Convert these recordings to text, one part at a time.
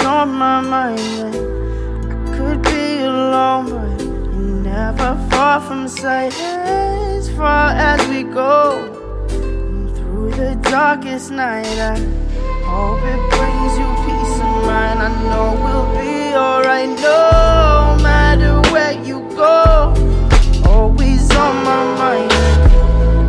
on my mind. I could be alone, but you're never far from sight. As far as we go, through the darkest night, I hope it brings you peace of mind. I know we'll be alright, no matter where you go. Always on my mind.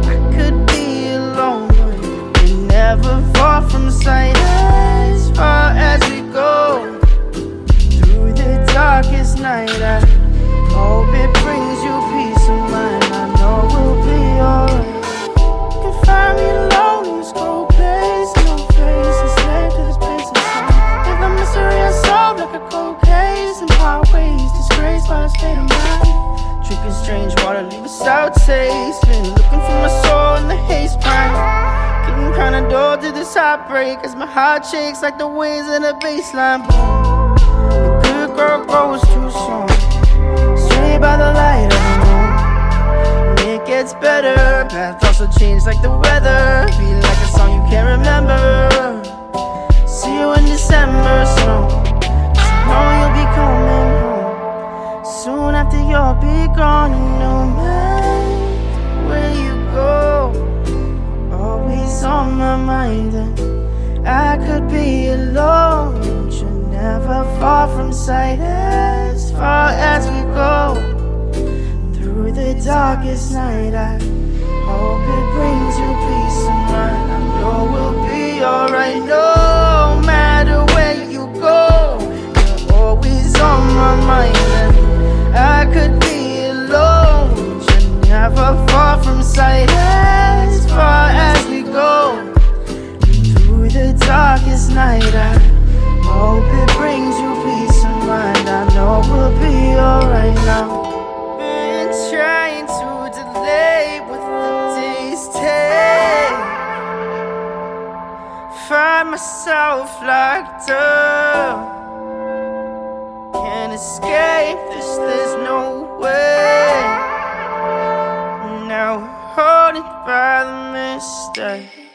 I could be alone, but you're never far from sight. As far as we go, through the darkest night, I hope it brings you peace of mind. I know we'll be alright. You can find me alone in this cold place, no face, a slave to this place inside. If the mystery unsolved like a cold case, and highways disgraced by a state of mind. Drinking strange water, leave a sour taste. Been looking for my soul in the haze pine. Getting kinda dull to this heartbreak as my heart shakes like the waves in a baseline. The good girl goes too soon, straight by the light of the moon. And it gets better, path also change like the weather. Be like a song you can't remember. See you in December soon, 'cause I know you'll be coming home soon after you'll be gone. And no matter where you go, always on my mind. And I could be alone, but you're never far from sight. As far as we go, through the darkest night, I hope it brings you peace of mind. I know we'll be alright, no matter where you go. You're always on my mind. And I could be alone, but you're never far from sight. As far as we go, through the darkest night, I hope it brings you peace of mind. I know we'll be alright now. Been trying to delay what the days take. Find myself locked up, can't escape this, there's no way. Now haunted by the mistake.